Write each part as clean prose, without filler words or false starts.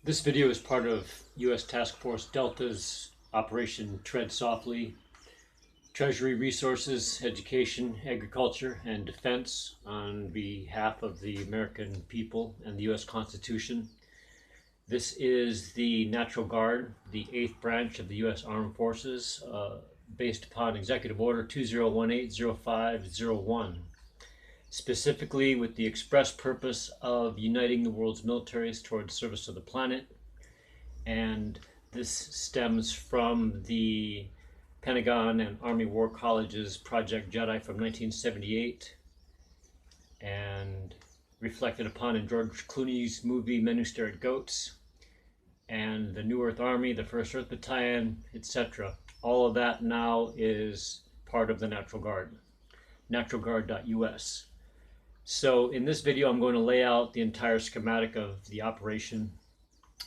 This video is part of US Task Force Delta's Operation Tread Softly, Treasury Resources, Education, Agriculture, and Defense on behalf of the American people and the US Constitution. This is the Natural Guard, the 8th branch of the US Armed Forces, based upon Executive Order 2018-0501. Specifically with the express purpose of uniting the world's militaries towards service of the planet. And this stems from the Pentagon and Army War College's Project Jedi from 1978 and reflected upon in George Clooney's movie Men Who Stare at Goats, and the New Earth Army, the 1st Earth Battalion, etc. All of that now is part of the Natural Guard, naturalguard.us. So in this video, I'm going to lay out the entire schematic of the operation,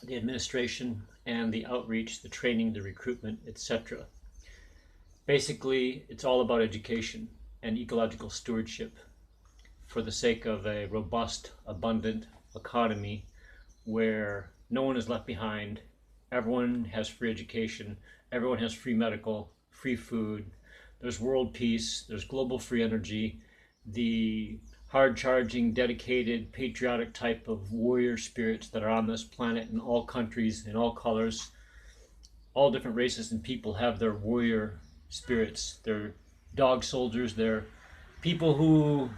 the administration, and the outreach, the training, the recruitment, etc. Basically, it's all about education and ecological stewardship for the sake of a robust, abundant economy where no one is left behind, everyone has free education, everyone has free medical, free food, there's world peace, there's global free energy, the hard-charging, dedicated, patriotic type of warrior spirits that are on this planet in all countries, in all colors. All different races and people have their warrior spirits. They're dog soldiers. They're people who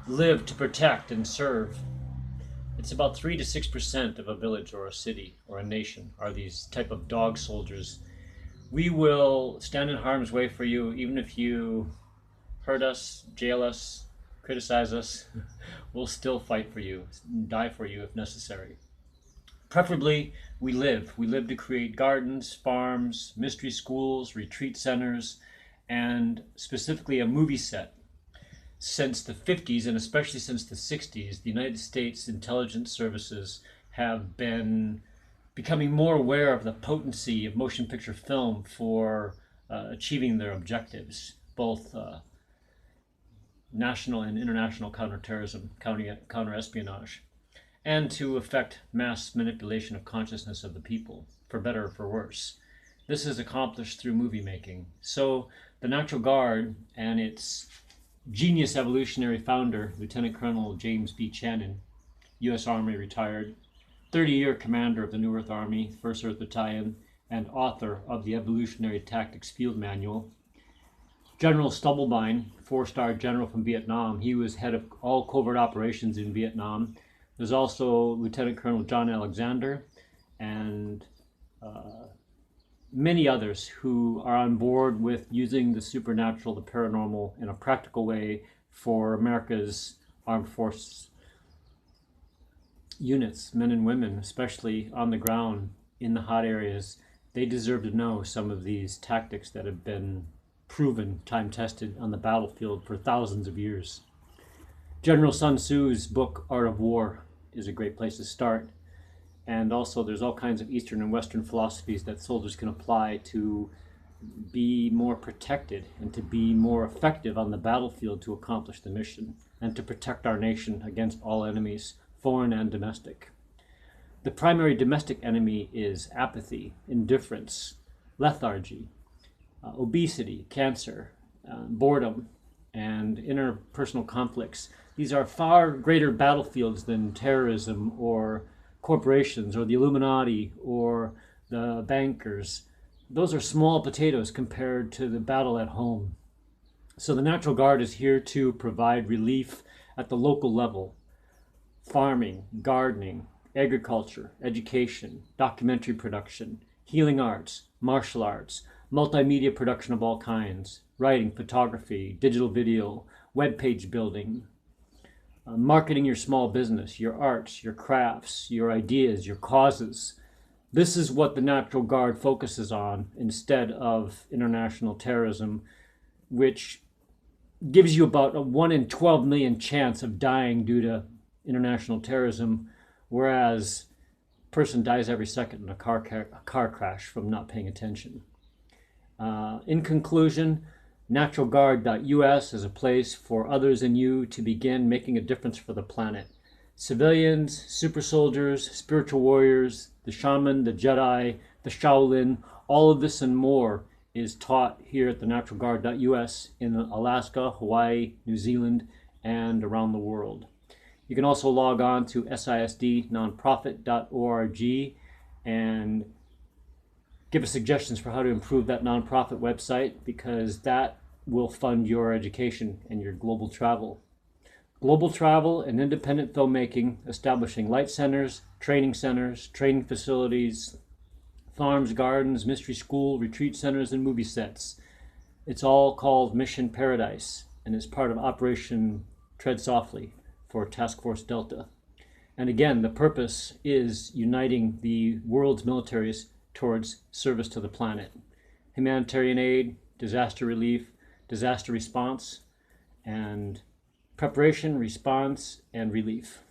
live to protect and serve. It's about 3 to 6% of a village or a city or a nation are these type of dog soldiers. We will stand in harm's way for you, even if you hurt us, jail us, criticize us. We'll still fight for you, die for you if necessary. Preferably, we live to create gardens, farms, mystery schools, retreat centers, and specifically a movie set. Since the 50s, and especially since the 60s, the United States intelligence services have been becoming more aware of the potency of motion picture film for achieving their objectives, both national and international counterterrorism, counter-espionage, and to effect mass manipulation of consciousness of the people, for better or for worse. This is accomplished through movie making. So the Natural Guard and its genius evolutionary founder, Lieutenant Colonel James B. Channon, US Army retired, 30-year commander of the New Earth Army, 1st Earth Battalion, and author of the Evolutionary Tactics Field Manual. General Stubblebine, 4-star general from Vietnam, he was head of all covert operations in Vietnam. There's also Lieutenant Colonel John Alexander and many others who are on board with using the supernatural, the paranormal, in a practical way for America's armed forces units, men and women, especially on the ground in the hot areas. They deserve to know some of these tactics that have been proven, time-tested on the battlefield for thousands of years. General Sun Tzu's book, Art of War, is a great place to start. And also there's all kinds of Eastern and Western philosophies that soldiers can apply to be more protected and to be more effective on the battlefield to accomplish the mission and to protect our nation against all enemies, foreign and domestic. The primary domestic enemy is apathy, indifference, lethargy, obesity, cancer, boredom, and interpersonal conflicts. These are far greater battlefields than terrorism or corporations or the Illuminati or the bankers. Those are small potatoes compared to the battle at home. So the Natural Guard is here to provide relief at the local level. Farming, gardening, agriculture, education, documentary production, healing arts, martial arts, multimedia production of all kinds, writing, photography, digital video, web page building, marketing your small business, your arts, your crafts, your ideas, your causes. This is what the Natural Guard focuses on instead of international terrorism, which gives you about a 1 in 12 million chance of dying due to international terrorism, whereas a person dies every second in a car crash from not paying attention. In conclusion, naturalguard.us is a place for others and you to begin making a difference for the planet. Civilians, super soldiers, spiritual warriors, the shaman, the Jedi, the Shaolin, all of this and more is taught here at the naturalguard.us in Alaska, Hawaii, New Zealand, and around the world. You can also log on to sisdnonprofit.org and give us suggestions for how to improve that nonprofit website, because that will fund your education and your global travel. Global travel and independent filmmaking, establishing light centers, training facilities, farms, gardens, mystery school, retreat centers, and movie sets. It's all called Mission Paradise, and it's part of Operation Tread Softly for Task Force Delta. And again, the purpose is uniting the world's militaries towards service to the planet. Humanitarian aid, disaster relief, disaster response, and preparation, response, and relief.